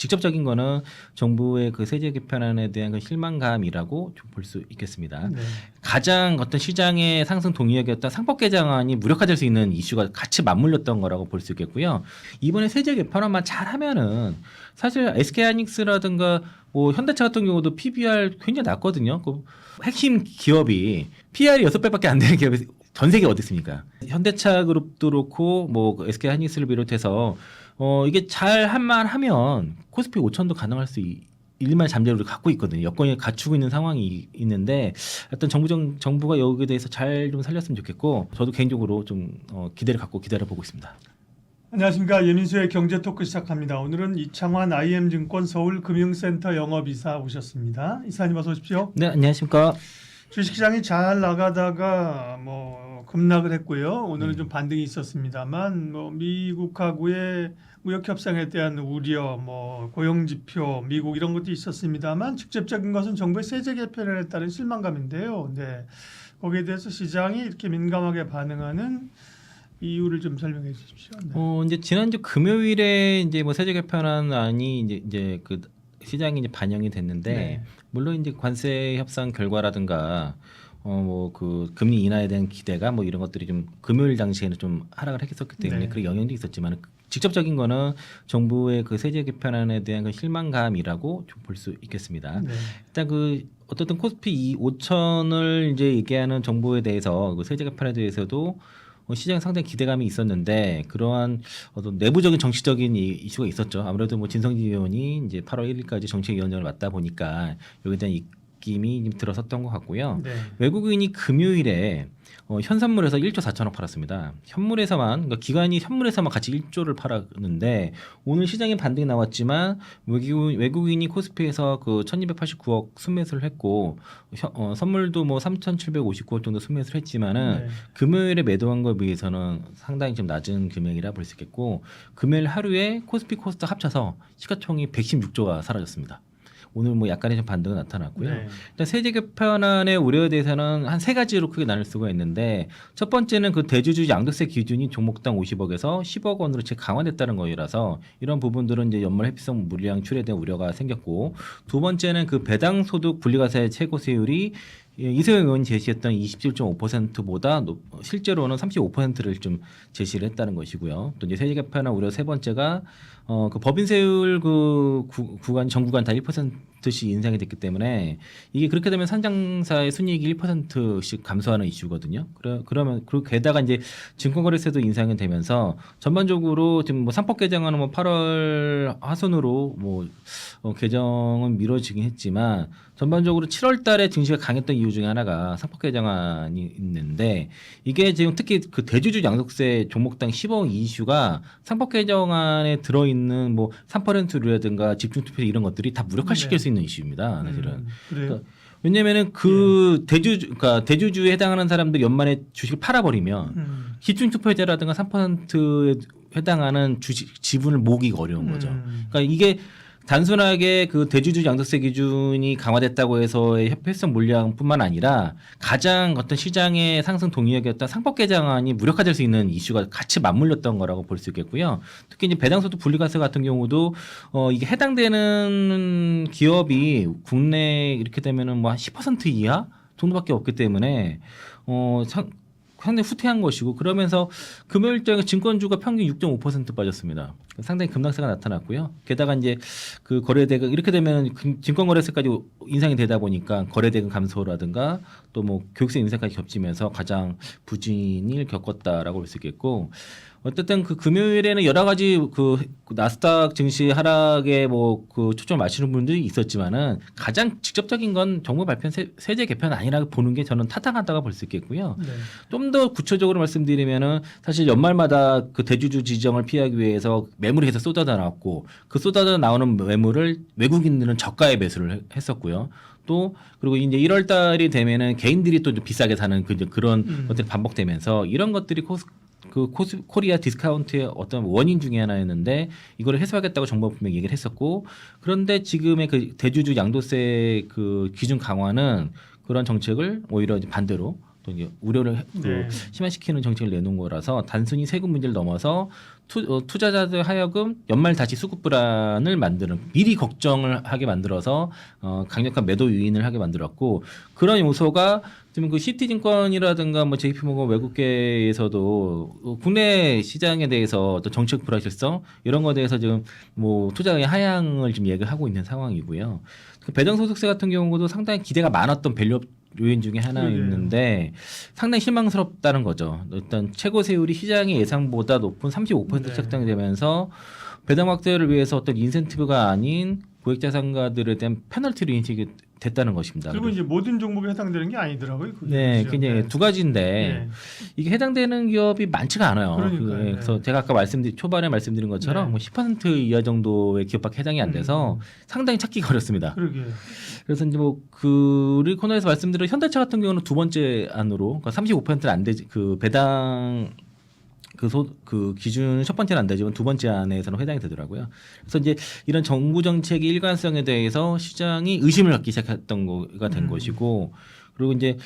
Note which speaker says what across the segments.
Speaker 1: 직접적인 거는 정부의 그 세제 개편안에 대한 그 실망감이라고 좀 볼 수 있겠습니다.
Speaker 2: 네.
Speaker 1: 가장 어떤 시장의 상승 동력이었던 상법 개정안이 무력화될 수 있는 이슈가 같이 맞물렸던 거라고 볼 수 있겠고요. 이번에 세제 개편안만 잘하면은 사실 SK하이닉스라든가 뭐 현대차 같은 경우도 PBR 굉장히 낮거든요. 그 핵심 기업이 PR이 6배밖에 안 되는 기업이 전 세계 어디 있습니까? 현대차 그룹도 그렇고 뭐 SK하이닉스를 비롯해서 이게 잘 한만 하면 코스피 5천도 가능할 수 일말 잠재력을 갖고 있거든요. 여건이 갖추고 있는 상황이 있는데 어떤 정부가 여기에 대해서 잘 좀 살렸으면 좋겠고 저도 개인적으로 좀 기대를 갖고 기다려보고 있습니다.
Speaker 2: 안녕하십니까. 예민수의 경제토크 시작합니다. 오늘은 이창환 IM증권 서울금융센터 영업이사 오셨습니다. 이사님 어서 오십시오.
Speaker 1: 네, 안녕하십니까.
Speaker 2: 주식시장이 잘 나가다가 뭐 급락을 했고요. 오늘은 좀 반등이 있었습니다만 뭐 미국하고의 무역 협상에 대한 우려, 뭐 고용 지표, 미국 이런 것도 있었습니다만 직접적인 것은 정부의 세제 개편에 따른 실망감인데요. 네. 거기에 대해서 시장이 이렇게 민감하게 반응하는 이유를 좀 설명해 주십시오. 네.
Speaker 1: 이제 지난주 금요일에 이제 뭐 세제 개편안이 이제 그 시장이 이제 반영이 됐는데
Speaker 2: 네.
Speaker 1: 물론 이제 관세 협상 결과라든가 뭐 그 금리 인하에 대한 기대가 뭐 이런 것들이 좀 금요일 당시에는 좀 하락을 했었기 때문에
Speaker 2: 네.
Speaker 1: 그 영향도 있었지만 직접적인 거는 정부의 그 세제 개편안에 대한 그 실망감이라고 좀 볼 수 있겠습니다.
Speaker 2: 네.
Speaker 1: 일단 그 어떻든 코스피 5천을 이제 얘기하는 정부에 대해서 그 세제 개편에 대해서도 시장에 상당히 기대감이 있었는데 그러한 어떤 내부적인 정치적인 이슈가 있었죠. 아무래도 뭐 진성진 의원이 이제 8월 1일까지 정책위원장을 맡다 보니까 여기에 대한 입김이 좀 들어섰던 것 같고요.
Speaker 2: 네.
Speaker 1: 외국인이 금요일에 현선물에서 1조 4천억 팔았습니다. 현물에서만 그러니까 기관이 현물에서만 같이 1조를 팔았는데 오늘 시장에 반등이 나왔지만 외국인이 코스피에서 그 1,289억 순매수를 했고 선물도 뭐 3,759억 정도 순매수를 했지만은
Speaker 2: 네.
Speaker 1: 금요일에 매도한 거에 비해서는 상당히 좀 낮은 금액이라 볼 수 있겠고 금요일 하루에 코스피 코스닥 합쳐서 시가총이 116조가 사라졌습니다. 오늘 뭐 약간의 좀 반등은 나타났고요.
Speaker 2: 네.
Speaker 1: 일단 세제 개편안의 우려에 대해서는 한 세 가지로 크게 나눌 수가 있는데 첫 번째는 그 대주주 양도세 기준이 종목당 50억에서 10억 원으로 강화됐다는 거라서 이런 부분들은 이제 연말 회피성 물량 출에 대한 우려가 생겼고 두 번째는 그 배당 소득 분리과세 최고세율이 이세영 의원이 제시했던 27.5%보다 실제로는 35%를 좀 제시를 했다는 것이고요. 또 이제 세제 개편안 우려 세 번째가 그 법인세율 그 구간 전 구간 다 1%씩 인상이 됐기 때문에 이게 그렇게 되면 상장사의 순이익이 1%씩 감소하는 이슈거든요. 그러면 그리고 게다가 이제 증권거래세도 인상이 되면서 전반적으로 지금 뭐 상법 개정안은 뭐 8월 하순으로 뭐 개정은 미뤄지긴 했지만 전반적으로 7월 달에 증시가 강했던 이유 중에 하나가 상법 개정안이 있는데 이게 지금 특히 그 대주주 양도세 종목당 10억 이슈가 상법 개정안에 들어있는 뭐 3%류라든가 집중투표 이런 것들이 다 무력화시킬
Speaker 2: 네.
Speaker 1: 수 있는 이슈입니다. 사실은.
Speaker 2: 그래요.
Speaker 1: 그러니까 왜냐면은 그 그러니까 대주주에 해당하는 사람들 연말에 주식을 팔아버리면 집중투표제라든가 3%에 해당하는 주식 지분을 모으기가 어려운 거죠. 그러니까 이게 단순하게 그 대주주 양도세 기준이 강화됐다고 해서의 협회성 물량뿐만 아니라 가장 어떤 시장의 상승 동력이었던 상법 개정안이 무력화될 수 있는 이슈가 같이 맞물렸던 거라고 볼 수 있겠고요. 특히 이제 배당소득 분리과세 같은 경우도 이게 해당되는 기업이 국내 이렇게 되면은 뭐 한 10% 이하 정도밖에 없기 때문에 상당히 후퇴한 것이고 그러면서 금요일장에 증권주가 평균 6.5% 빠졌습니다. 상당히 급락세가 나타났고요. 게다가 이제 그 거래대금 이렇게 되면 증권거래세까지 인상이 되다 보니까 거래대금 감소라든가 또 뭐 교육세 인상까지 겹치면서 가장 부진을 겪었다라고 볼 수 있겠고 어쨌든 그 금요일에는 여러 가지 그 나스닥 증시 하락에 뭐 그 초점을 맞추는 분들이 있었지만은 가장 직접적인 건 정부 발표한 세제 개편 아니라고 보는 게 저는 타당하다고 볼 수 있겠고요.
Speaker 2: 네.
Speaker 1: 좀 더 구체적으로 말씀드리면은 사실 연말마다 그 대주주 지정을 피하기 위해서 매물이 계속 쏟아져 나왔고 그 쏟아져 나오는 매물을 외국인들은 저가에 매수를 했었고요. 또 그리고 이제 1월 달이 되면은 개인들이 또 좀 비싸게 사는 그런 것들이 반복되면서 이런 것들이 코리아 디스카운트의 어떤 원인 중에 하나였는데 이거를 해소하겠다고 정부가 분명히 얘기를 했었고 그런데 지금의 그 대주주 양도세 그 기준 강화는 그런 정책을 오히려 반대로 또 이제 우려를
Speaker 2: 네.
Speaker 1: 심화시키는 정책을 내놓은 거라서 단순히 세금 문제를 넘어서 투자자들 하여금 연말 다시 수급 불안을 만드는 미리 걱정을 하게 만들어서 강력한 매도 유인을 하게 만들었고 그런 요소가 지금 그 시티증권이라든가 뭐 JP모건 외국계에서도 국내 시장에 대해서 어떤 정책 불확실성 이런 거에 대해서 지금 뭐 투자의 하향을 지금 얘기하고 있는 상황이고요. 그 배당소득세 같은 경우도 상당히 기대가 많았던 밸류업 요인 중에 하나였는데 상당히 실망스럽다는 거죠. 일단 최고 세율이 시장의 예상보다 높은 35% 책정되면서 배당 확대를 위해서 어떤 인센티브가 아닌 고액자산가들에 대한 페널티로 인식이 됐다는 것입니다.
Speaker 2: 그리고 이제 모든 종목에 해당되는 게 아니더라고요. 그게.
Speaker 1: 네,
Speaker 2: 그렇죠?
Speaker 1: 그게 두 가지인데 이게 해당되는 기업이 많지가 않아요.
Speaker 2: 그러니까요.
Speaker 1: 그래서 제가 아까 초반에 말씀드린 것처럼 뭐 10% 이하 정도의 기업밖에 해당이 안 돼서 상당히 찾기가 어렵습니다.
Speaker 2: 그러게요.
Speaker 1: 그래서 이제 뭐 우리 코너에서 말씀드린 현대차 같은 경우는 두 번째 안으로 그러니까 35%는 안 되지 그 배당 그 기준은 첫 번째는 안 되지만 두 번째 안에서는 해당이 되더라고요. 그래서 이제 이런 정부 정책의 일관성에 대해서 시장이 의심을 갖기 시작했던 거가 된 것이고 그리고 이제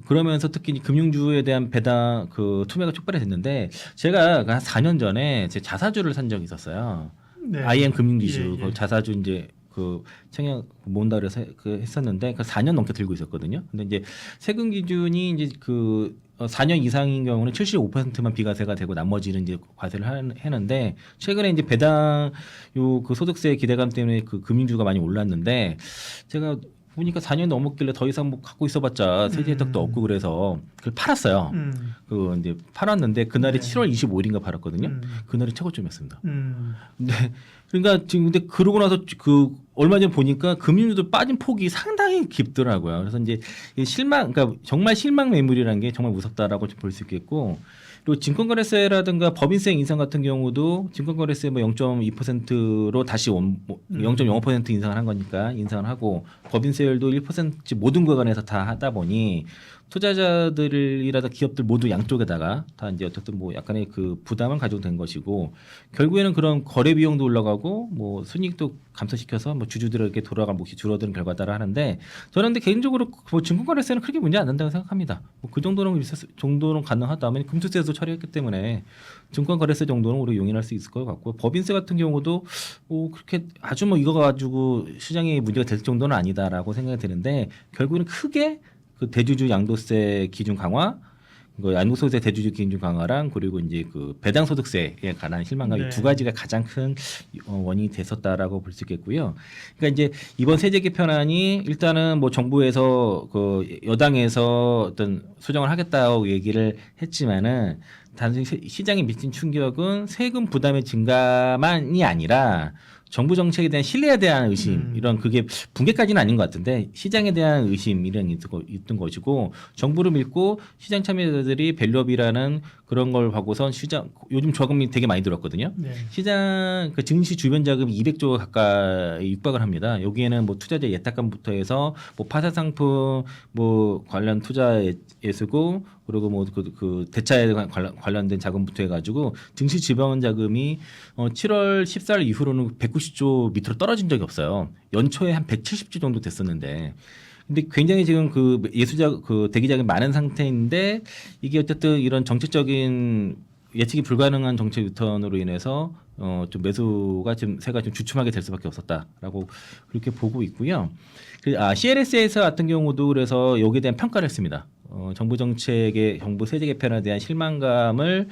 Speaker 1: 그러면서 특히 금융주에 대한 배당 그 투매가 촉발이 됐는데 제가 한 4년 전에 제 자사주를 산 적이 있었어요.
Speaker 2: 네.
Speaker 1: IM 금융지수
Speaker 2: 예, 예.
Speaker 1: 그 자사주 이제 그 청약 모은다 그래서 했었는데 그 4년 넘게 들고 있었거든요. 근데 이제 세금 기준이 이제 4년 이상인 경우는 75%만 비과세가 되고 나머지는 이제 과세를 하는데 최근에 이제 배당 그 소득세 기대감 때문에 그 금융주가 많이 올랐는데 제가 보니까 4년 넘었길래 더 이상 뭐 갖고 있어봤자 세제 혜택도 없고 그래서 그걸 팔았어요. 그 이제 팔았는데 그날이 7월 25일인가 팔았거든요. 그날이 최고점이었습니다. 근데 그러니까 지금 근데 그러고 나서 얼마 전에 보니까 금융주도 빠진 폭이 상당히 깊더라고요. 그래서 이제 그러니까 정말 실망 매물이라는 게 정말 무섭다라고 볼 수 있겠고. 그리고 증권거래세라든가 법인세 인상 같은 경우도 증권거래세 뭐 0.2%로 다시 0.05% 인상을 한 거니까 인상을 하고 법인세율도 1% 모든 구간에서 다 하다 보니 투자자들이라든 기업들 모두 양쪽에다가 다 이제 어쨌든 뭐 약간의 그 부담을 가지고 된 것이고 결국에는 그런 거래 비용도 올라가고 뭐 순이익도 감소시켜서 뭐 주주들에게 돌아갈 몫이 줄어드는 결과다라 하는데 저는 근데 개인적으로 뭐 증권거래세는 크게 문제 안 된다고 생각합니다. 뭐 그 정도는 가능하다면 금투세도 처리했기 때문에 증권거래세 정도는 우리가 용인할 수 있을 것 같고 법인세 같은 경우도 뭐 그렇게 아주 뭐 이거 가지고 시장에 문제가 될 정도는 아니다라고 생각이 드는데 결국은 크게 그 대주주 양도세 기준 강화, 그 양도소득세 대주주 기준 강화랑 그리고 이제 그 배당소득세에 관한 실망감 이 두 가지가 가장 큰 원인이 됐었다라고 볼 수 있겠고요. 그러니까 이제 이번 세제 개편안이 일단은 뭐 정부에서 그 여당에서 어떤 수정을 하겠다고 얘기를 했지만은 단순히 시장에 미친 충격은 세금 부담의 증가만이 아니라 정부 정책에 대한 신뢰에 대한 의심 이런 그게 붕괴까지는 아닌 것 같은데 시장에 대한 의심 이런 게 있던 것이고 정부를 믿고 시장 참여자들이 밸류업이라는 그런 걸 하고선 시장 요즘 저금이 되게 많이 들었거든요.
Speaker 2: 네.
Speaker 1: 시장 그 증시 주변 자금이 200조 가까이 육박을 합니다. 여기에는 뭐 투자자 예탁금부터 해서 뭐 파산 상품 뭐 관련 투자에 쓰고 그리고 뭐 그 대차에 관련된 자금부터 해가지고 증시 지번 자금이 7월 14일 이후로는 190조 밑으로 떨어진 적이 없어요. 연초에 한 170조 정도 됐었는데. 근데 굉장히 지금 그 대기 자금이 많은 상태인데 이게 어쨌든 이런 정책적인 예측이 불가능한 정책 유턴으로 인해서 좀 매수가 좀 세가 좀 주춤하게 될 수밖에 없었다라고 그렇게 보고 있고요. CLS에서 같은 경우도 그래서 여기에 대한 평가를 했습니다. 정부 정책의 정부 세제 개편에 대한 실망감을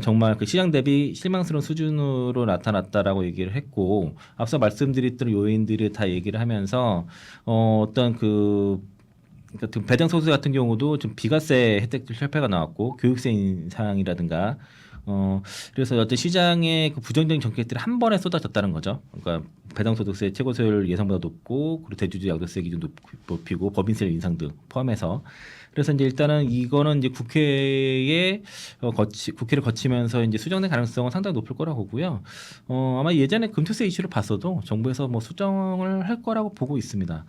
Speaker 1: 정말 그 시장 대비 실망스러운 수준으로 나타났다라고 얘기를 했고 앞서 말씀드렸던 요인들을 다 얘기를 하면서 어떤 그러니까 배당 소득 같은 경우도 좀 비과세 혜택 실패가 나왔고 교육세 인상이라든가 그래서 어떤 시장의 그 부정적인 정책들이 한 번에 쏟아졌다는 거죠. 그러니까 배당소득세 최고세율 예상보다 높고 그리고 대주주 양도세 기준 높이고 법인세 인상 등 포함해서 그래서 이제 일단은 이거는 이제 국회를 거치면서 이제 수정될 가능성은 상당히 높을 거라고 보고요. 아마 예전에 금투세 이슈를 봤어도 정부에서 뭐 수정을 할 거라고 보고 있습니다.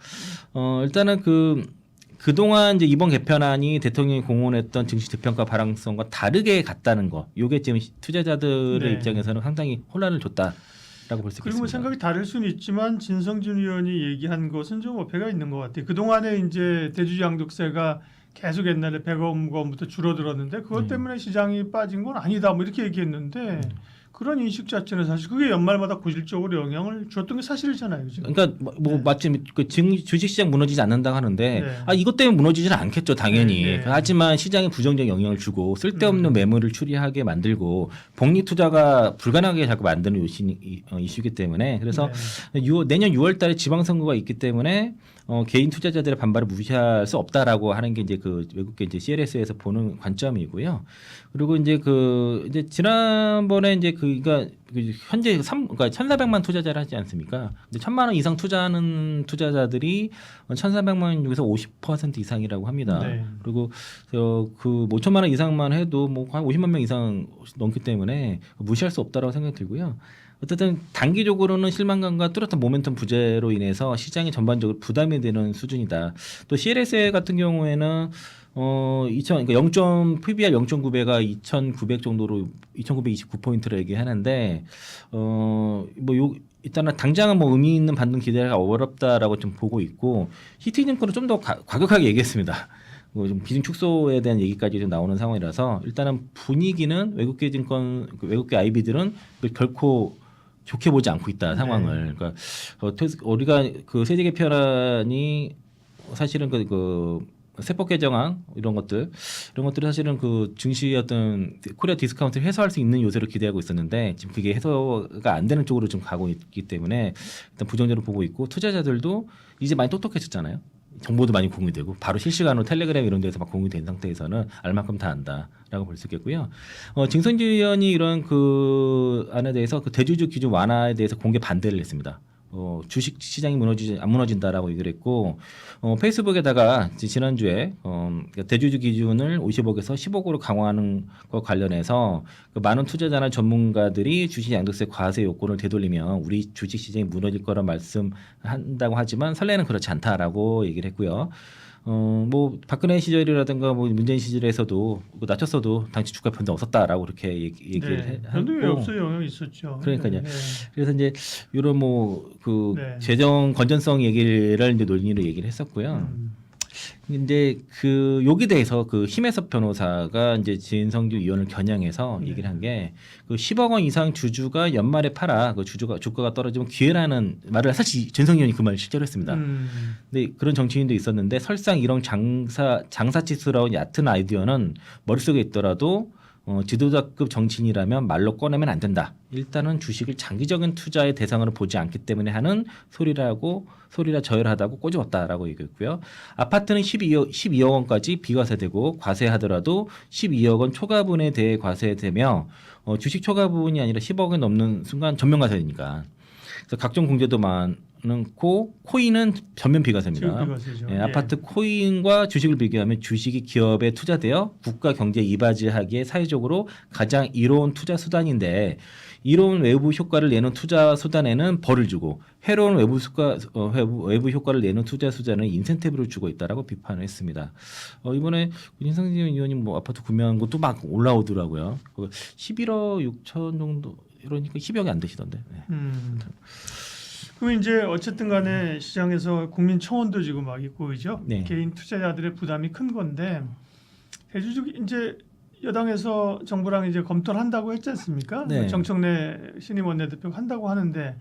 Speaker 1: 일단은 그동안 이제 이번 개편안이 대통령이 공언했던 증시 재평가 발행성과 다르게 갔다는 거. 요게 지금 투자자들의 입장에서는 상당히 혼란을 줬다라고 볼 수 있겠습니다.
Speaker 2: 그리고 생각이 다를 수는 있지만 진성준 의원이 얘기한 것은 좀 어폐가 있는 것 같아요. 그동안에 이제 대주주 양도세가 계속 옛날에 100억 원부터 줄어들었는데 그것 때문에 시장이 빠진 건 아니다 뭐 이렇게 얘기했는데 그런 인식 자체는 사실 그게 연말마다 고질적으로 영향을 줬던 게 사실이잖아요. 지금.
Speaker 1: 그러니까 뭐
Speaker 2: 네.
Speaker 1: 마침 그 주식시장 무너지지 않는다 하는데
Speaker 2: 네.
Speaker 1: 이것 때문에 무너지지는 않겠죠 당연히.
Speaker 2: 네, 네.
Speaker 1: 하지만 시장에 부정적 영향을 주고 쓸데없는 매물을 추리하게 만들고 복리 투자가 불가능하게 자꾸 만드는 이슈이기 때문에 그래서 내년 6월달에 지방선거가 있기 때문에 개인 투자자들의 반발을 무시할 수 없다라고 하는 게 이제 그 외국계 이제 CLS에서 보는 관점이고요. 그리고 이제 이제 지난번에 이제 그러니까 현재 그러니까 1,400만 투자자를 하지 않습니까? 근데 1,000만 원 이상 투자하는 투자자들이 1,400만 원 중에서 50% 이상이라고 합니다.
Speaker 2: 네.
Speaker 1: 그리고 그 5천만 원 이상만 해도 뭐 한 50만 명 이상 넘기 때문에 무시할 수 없다라고 생각이 들고요. 어쨌든 단기적으로는 실망감과 뚜렷한 모멘텀 부재로 인해서 시장이 전반적으로 부담이 되는 수준이다. 또 CLS 같은 경우에는 그러니까 PBR 0.9배가 2,900 정도로 2,929포인트를 얘기하는데 일단은 당장은 뭐 의미 있는 반등 기대가 어렵다라고 좀 보고 있고 히트증권은 좀 더 과격하게 얘기했습니다. 좀 비중 축소에 대한 얘기까지 좀 나오는 상황이라서 일단은 분위기는 외국계 증권, 외국계 IB들은 결코 좋게 보지 않고 있다 상황을. 그러니까 우리가 그 세제 개편안이 사실은 그 세법 개정안 이런 것들이 사실은 그 증시 어떤 코리아 디스카운트를 해소할 수 있는 요소를 기대하고 있었는데 지금 그게 해소가 안 되는 쪽으로 좀 가고 있기 때문에 일단 부정적으로 보고 있고 투자자들도 이제 많이 똑똑해졌잖아요. 정보도 많이 공유되고 바로 실시간으로 텔레그램 이런 데서 막 공유된 상태에서는 알만큼 다 안다라고 볼 수 있겠고요. 진성주 의원이 이런 그 안에 대해서 그 대주주 기준 완화에 대해서 공개 반대를 했습니다. 주식 시장이 안 무너진다라고 얘기를 했고 페이스북에다가 지난주에 그러니까 대주주 기준을 50억에서 10억으로 강화하는 것 관련해서 그 많은 투자자나 전문가들이 주식 양도세 과세 요건을 되돌리면 우리 주식 시장이 무너질 거라 말씀한다고 하지만 설레는 그렇지 않다라고 얘기를 했고요. 뭐 박근혜 시절이라든가 뭐 문재인 시절에서도 낮췄어도 당시 주가 변동 없었다라고 그렇게 얘기를 했고
Speaker 2: 변동이 없어요. 영향이 있었죠.
Speaker 1: 그러니까요.
Speaker 2: 네.
Speaker 1: 그래서 이제 이런 뭐 그
Speaker 2: 네.
Speaker 1: 재정 건전성 얘기를 이제 논의로 얘기를 했었고요. 근데 그 여기 대해서 그 힘해섭 변호사가 이제 진성주 의원을 겨냥해서 얘기를 한 게 그 10억 원 이상 주주가 연말에 팔아 그 주가가 떨어지면 기회라는 말을 사실 진성 의원이 그 말을 실제로 했습니다. 근데 그런 정치인도 있었는데 설상 이런 장사치수라운 얕은 아이디어는 머릿속에 있더라도 지도자급 정치인이라면 말로 꺼내면 안 된다. 일단은 주식을 장기적인 투자의 대상으로 보지 않기 때문에 하는 소리라 저열하다고 꼬집었다라고 얘기했고요. 아파트는 12억 원까지 비과세되고 과세하더라도 12억 원 초과분에 대해 과세되며 주식 초과분이 아니라 10억 원 넘는 순간 전면 과세되니까. 그래서 각종 공제도 많고 코인은 전면 비과세입니다. 예, 아파트 코인과 주식을 비교하면 주식이 기업에 투자되어 국가 경제에 이바지하기에 사회적으로 가장 이로운 투자 수단인데 이로운 외부 효과를 내는 투자 수단에는 벌을 주고 해로운 외부 효과를 내는 투자 수단은 인센티브를 주고 있다라고 비판을 했습니다. 이번에 윤상진 의원님 뭐 아파트 구매한 것도 막 올라오더라고요. 11억 6천 정도 이러니까 10억이 안 되시던데. 네.
Speaker 2: 그럼 이제 어쨌든 간에 시장에서 국민 청원도 지금 막 있고 그죠?
Speaker 1: 네.
Speaker 2: 개인 투자자들의 부담이 큰 건데 대주주 이제 여당에서 정부랑 이제 검토를 한다고 했지 않습니까?
Speaker 1: 네.
Speaker 2: 정청래 신임 원내대표가 한다고 하는데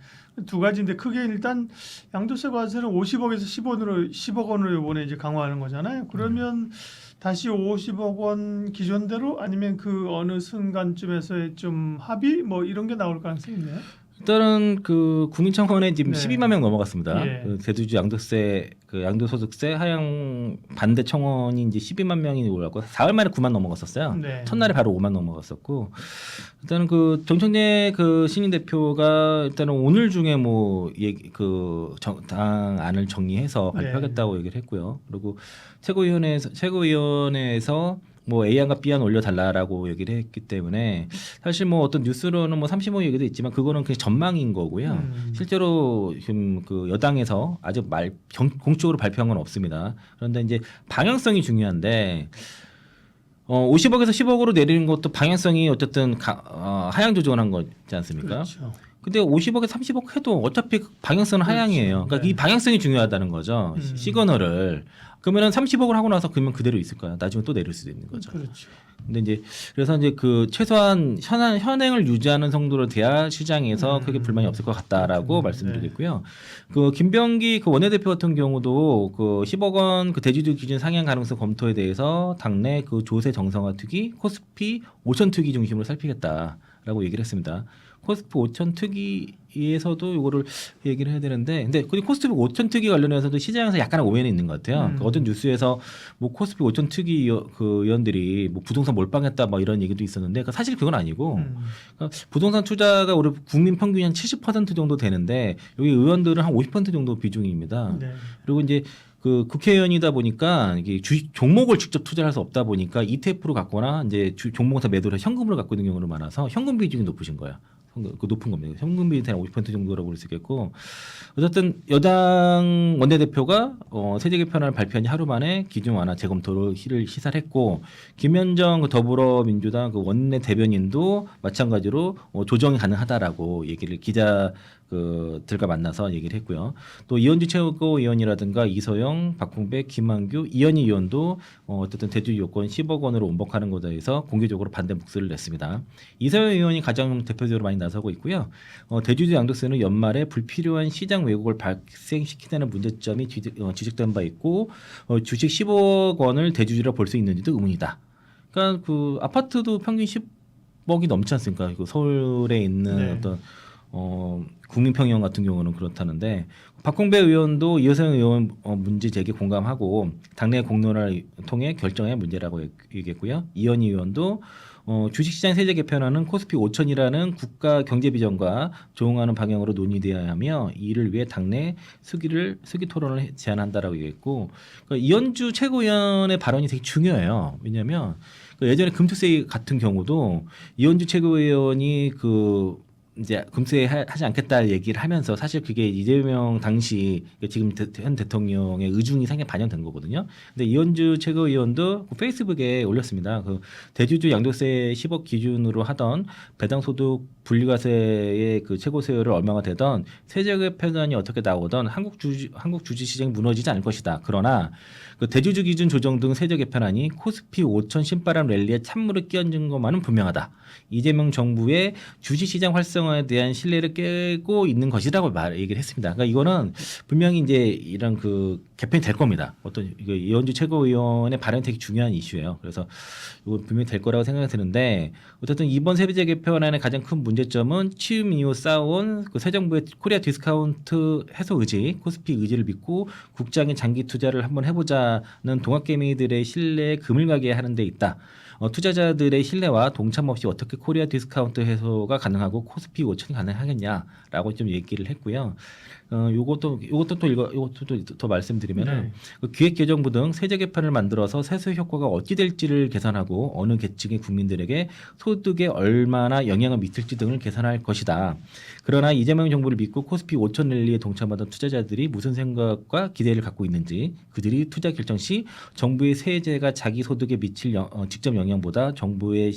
Speaker 2: 두 가지인데 크게 일단 양도세 과세는 50억에서 10억 원으로 이번에 이제 강화하는 거잖아요. 그러면 다시 50억 원 기존대로 아니면 그 어느 순간쯤에서의 좀 합의 뭐 이런 게 나올 가능성이 있나요?
Speaker 1: 일단은 그 국민청원에 지금
Speaker 2: 네.
Speaker 1: 12만 명 넘어갔습니다.
Speaker 2: 예.
Speaker 1: 그 대주주 양도세 그 양도소득세 하향 반대 청원이 이제 12만 명이 올랐고 4월 말에 9만 넘어갔었어요.
Speaker 2: 네.
Speaker 1: 첫날에 바로 5만 넘어갔었고 일단은 그 정청래 그 신임 대표가 일단은 오늘 중에 뭐 당안을 정리해서 발표하겠다고 얘기를 했고요. 그리고 최고위원회에서 뭐 A안과 B안 올려달라라고 얘기를 했기 때문에 사실 뭐 어떤 뉴스로는 뭐 35 얘기도 있지만 그거는 그냥 전망인 거고요. 실제로 지금 그 여당에서 아직 공식적으로 발표한 건 없습니다. 그런데 이제 방향성이 중요한데 50억에서 10억으로 내리는 것도 방향성이 어쨌든 하향 조정을 한 거지 않습니까?
Speaker 2: 그렇죠.
Speaker 1: 근데 50억에 30억 해도 어차피 방향성은 하향이에요. 그러니까
Speaker 2: 네.
Speaker 1: 이 방향성이 중요하다는 거죠. 시그널을. 그러면은 30억을 하고 나서 그러면 그대로 있을 거야. 나중에 또 내릴 수도 있는 거죠.
Speaker 2: 그렇죠.
Speaker 1: 근데 이제 그래서 이제 그 최소한 현행을 유지하는 정도로 돼야 시장에서 크게 불만이 없을 것 같다라고 말씀드리겠고요. 그 김병기 그 원내대표 같은 경우도 그 10억 원 그 대주주 기준 상향 가능성 검토에 대해서 당내 그 조세 정상화 투기, 코스피 5천 투기 중심으로 살피겠다라고 얘기를 했습니다. 코스피 5천 특위에서도 이거를 얘기를 해야 되는데, 근데 그 코스피 5천 특위 관련해서도 시장에서 약간의 오해는 있는 것 같아요. 그 어떤 뉴스에서 뭐 코스피 5천 특위 그 의원들이 뭐 부동산 몰빵했다 뭐 이런 얘기도 있었는데, 사실 그건 아니고 그러니까 부동산 투자가 우리 국민 평균이 한 70% 정도 되는데 여기 의원들은 한 50% 정도 비중입니다.
Speaker 2: 네.
Speaker 1: 그리고 이제 그 국회의원이다 보니까 이게 주식 종목을 직접 투자할 수 없다 보니까 ETF로 갖거나 이제 종목사 매도를 현금으로 갖고 있는 경우가 많아서 현금 비중이 높으신 거예요. 그 높은 겁니다. 현금 비중이 한 50% 정도라고 볼 수 있겠고, 어쨌든 여당 원내대표가 세제 개편안을 발표한 지 하루 만에 기준 완화 재검토를 시사를 했고, 김현정 그 더불어민주당 그 원내 대변인도 마찬가지로 조정이 가능하다라고 얘기를 들과 만나서 얘기를 했고요. 또 이현주 최고위원이라든가 이소영, 박홍배, 김한규, 이현희 의원도 어쨌든 대주 요건 10억 원으로 원복하는 것에 대해서 공개적으로 반대 목소리를 냈습니다. 이소영 의원이 가장 대표적으로 많이 나서고 있고요. 대주주 양도세는 연말에 불필요한 시장 왜곡을 발생시키는 문제점이 지적된 바 있고, 주식 10억 원을 대주주라 볼 수 있는지도 의문이다. 그러니까 그 아파트도 평균 10억이 넘지 않습니까? 그 서울에 있는 어떤 국민평형 같은 경우는 그렇다는데, 박홍배 의원도 이호성 의원 문제 제기 공감하고 당내 공론화를 통해 결정할 문제라고 얘기했고요. 이현희 의원도 주식시장 세제 개편안은 코스피 5천이라는 국가 경제 비전과 조응하는 방향으로 논의되어야 하며 이를 위해 당내 수기 토론을 제안한다라고 얘기했고, 그러니까 이현주 최고위원의 발언이 되게 중요해요. 왜냐하면 예전에 금투세 같은 경우도 이현주 최고위원이 이제 금세 하지 않겠다 얘기를 하면서 사실 그게 이재명 당시 지금 현 대통령의 의중이 상당히 반영된 거거든요. 근데 이현주 최고위원도 페이스북에 올렸습니다. 그 대주주 양도세 10억 기준으로 하던 배당소득 분리과세의 그 최고세율을 얼마가 되던 세제 개편안이 어떻게 나오던 한국 주식 시장이 무너지지 않을 것이다. 그러나 그 대주주 기준 조정 등 세제 개편안이 코스피 5천 신바람 랠리에 찬물을 끼얹은 것만은 분명하다. 이재명 정부의 주식시장 활성화에 대한 신뢰를 깨고 있는 것이라고 얘기를 했습니다. 그러니까 이거는 분명히 이제 이런 그 개편이 될 겁니다. 이현주 최고위원의 발언이 되게 중요한 이슈예요. 그래서 이건 분명히 될 거라고 생각이 드는데, 어쨌든 이번 세제 개편안의 가장 큰 문제점은 취임 이후 쌓아온 그 새 정부의 코리아 디스카운트 해소 의지, 코스피 의지를 믿고 국장의 장기 투자를 한번 해보자는 동학개미들의 신뢰에 금을 가게 하는 데 있다. 투자자들의 신뢰와 동참 없이 어떻게 코리아 디스카운트 해소가 가능하고 코스피 5천이 가능하겠냐라고 좀 얘기를 했고요. 이것도 더 말씀드리면은 그 기획재정부 등 세제 개편을 만들어서 세수 효과가 어찌 될지를 계산하고 어느 계층의 국민들에게 소득에 얼마나 영향을 미칠지 등을 계산할 것이다. 그러나 이재명 정부를 믿고 코스피 5천 랠리에 동참하던 투자자들이 무슨 생각과 기대를 갖고 있는지, 그들이 투자 결정 시 정부의 세제가 자기 소득에 미칠 직접 영향보다 정부의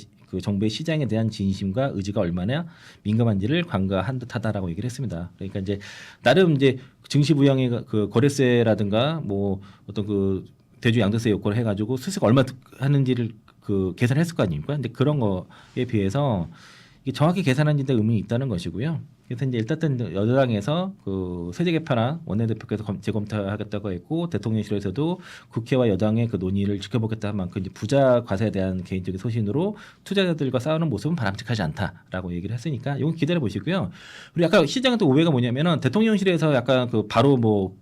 Speaker 1: 시장에 대한 진심과 의지가 얼마나 민감한지를 관가한 듯하다라고 얘기를 했습니다. 그러니까 이제 나름 이제 증시 부양의 그 거래세라든가 뭐 어떤 그 대주 양도세 요건을 해가지고 수수가 얼마 하는지를 그 계산했을 거 아닙니까? 근데 그런 거에 비해서 이게 정확히 계산한 데 의문이 있다는 것이고요. 그래서 이제 일단 여당에서 그 세제 개편안 원내대표께서 재검토하겠다고 했고, 대통령실에서도 국회와 여당의 그 논의를 지켜보겠다 한 만큼 이제 부자 과세에 대한 개인적인 소신으로 투자자들과 싸우는 모습은 바람직하지 않다라고 얘기를 했으니까 이건 기다려 보시고요. 그리고 약간 시장의 또 오해가 뭐냐면은 대통령실에서 약간 그 바로 뭐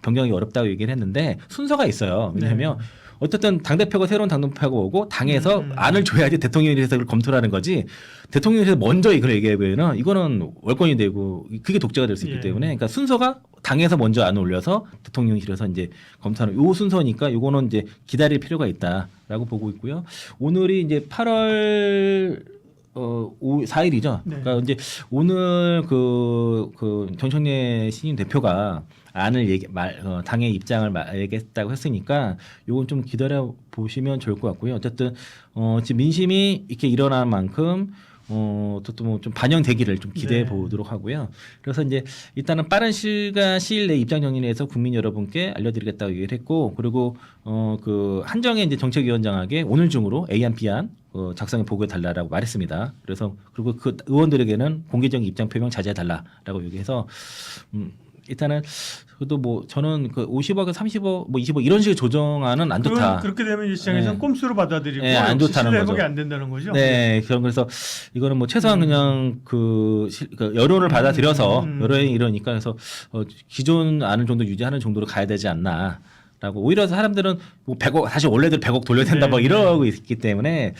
Speaker 1: 변경이 어렵다고 얘기를 했는데 순서가 있어요. 왜냐하면 어쨌든 당대표가 새로운 당대표가 오고 당에서 안을 줘야지 대통령실에서 그걸 검토를 하는 거지, 대통령실에서 먼저 이걸 얘기해보면 이거는 월권이 되고 그게 독재가 될 수 있기 때문에, 그러니까 순서가 당에서 먼저 안 올려서 대통령실에서 이제 검토하는 요 순서니까 요거는 이제 기다릴 필요가 있다라고 보고 있고요. 오늘이 이제 8월 4일이죠. 그러니까 이제 오늘 그 정청래 신임 대표가 안을 당의 입장을 얘기했다고 했으니까 요건 좀 기다려 보시면 좋을 것 같고요. 어쨌든 지금 민심이 이렇게 일어나는 만큼 또좀 반영되기를 좀 기대해
Speaker 2: 네.
Speaker 1: 보도록 하고요. 그래서 이제 일단은 빠른 시일 내 입장 정리해서 국민 여러분께 알려드리겠다고 얘기를 했고, 그리고 그 한정의 이제 정책위원장에게 오늘 중으로 A안 B안 작성해 보고해 달라라고 말했습니다. 그래서 그리고 그 의원들에게는 공개적인 입장 표명 자제해 달라라고 얘기해서 일단은 그래도 뭐 저는 그 50억에 30억 뭐 20억 이런 식의 조정안은 안 좋다.
Speaker 2: 그렇게 되면 이 시장에서는
Speaker 1: 네.
Speaker 2: 꼼수로 받아들이고
Speaker 1: 네, 안 좋다는
Speaker 2: 신뢰 회복이
Speaker 1: 거죠.
Speaker 2: 안 된다는 거죠.
Speaker 1: 네, 그래서 이거는 뭐 최소한 그냥 그 여론을 받아들여서 여론이 이러니까 그래서 기존 안을 좀 더 유지하는 정도로 가야 되지 않나라고. 오히려 사람들은 뭐 100억 다시 원래대로 100억 돌려야 된다
Speaker 2: 네,
Speaker 1: 뭐 이러고 있기 때문에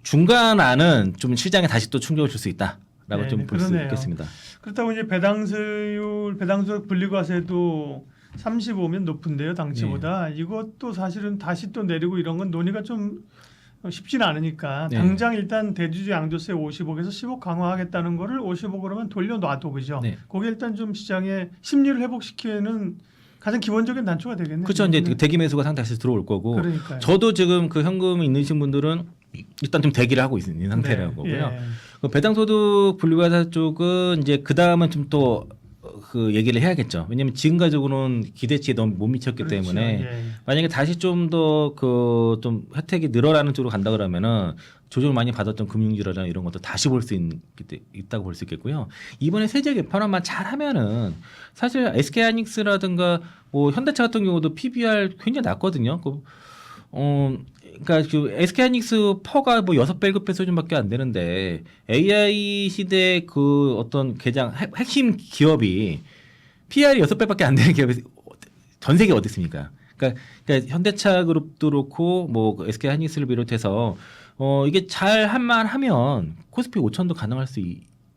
Speaker 1: 중간 안은 좀 시장에 다시 또 충격을 줄 수 있다라고
Speaker 2: 네,
Speaker 1: 좀 볼 수
Speaker 2: 그러네요.
Speaker 1: 있겠습니다.
Speaker 2: 그렇다고 이제 배당수 분리과세도 35면 높은데요, 당시보다. 이것도 사실은 다시 또 내리고 이런 건 논의가 좀 쉽지는 않으니까
Speaker 1: 네.
Speaker 2: 당장 일단 대주주 양도세 50억에서 10억 강화하겠다는 거를 50억으로만 돌려놔도 그죠.
Speaker 1: 네.
Speaker 2: 그게 일단 좀 시장의 심리를 회복시키는 가장 기본적인 단초가 되겠네요.
Speaker 1: 그렇죠. 이제 대기 매수가 상당히 다시 들어올 거고.
Speaker 2: 그러니까요.
Speaker 1: 저도 지금 그 현금이 있으신 분들은 일단 좀 대기를 하고 있는 상태라고요.
Speaker 2: 예.
Speaker 1: 그 배당소득 분리과세 쪽은 이제 그 다음은 좀 또 그 얘기를 해야겠죠. 왜냐하면 지금까지는 기대치에 너무 못 미쳤기
Speaker 2: 그렇죠.
Speaker 1: 때문에
Speaker 2: 예.
Speaker 1: 만약에 다시 좀 더 그 좀 혜택이 늘어나는 쪽으로 간다 그러면은 조정을 많이 받았던 금융지라나 이런 것도 다시 볼 수 있다고 볼 수 있겠고요. 이번에 세제 개편안만 잘하면은 사실 SK하이닉스라든가 뭐 현대차 같은 경우도 PBR 굉장히 낮거든요. 그러니까 그 SK하이닉스 퍼가 뭐 6배급 수준밖에 안 되는데 AI 시대 그 어떤 핵심 기업이 PR이 6배밖에 안 되는 기업이 전 세계 어디 있습니까? 그러니까 현대차 그룹도 그렇고 뭐 SK하이닉스를 비롯해서 이게 잘 한만하면 코스피 5천도 가능할 수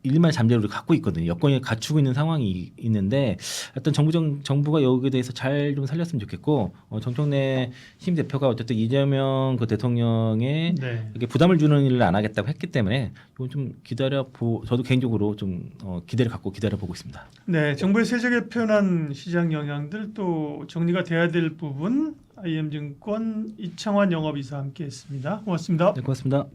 Speaker 1: 일말 잠재력을 갖고 있거든요. 여건이 갖추고 있는 상황이 있는데 어떤 정부가 여기에 대해서 잘 좀 살렸으면 좋겠고 정청래 심 대표가 어쨌든 이재명 그 대통령의
Speaker 2: 네.
Speaker 1: 이렇게 부담을 주는 일을 안 하겠다고 했기 때문에 이건 좀 저도 개인적으로 좀 기대를 갖고 기다려보고 있습니다.
Speaker 2: 네, 정부의 세제 개편안 시장 영향들 또 정리가 돼야 될 부분 IM증권 이창환 영업이사 함께했습니다. 고맙습니다.
Speaker 1: 네, 고맙습니다.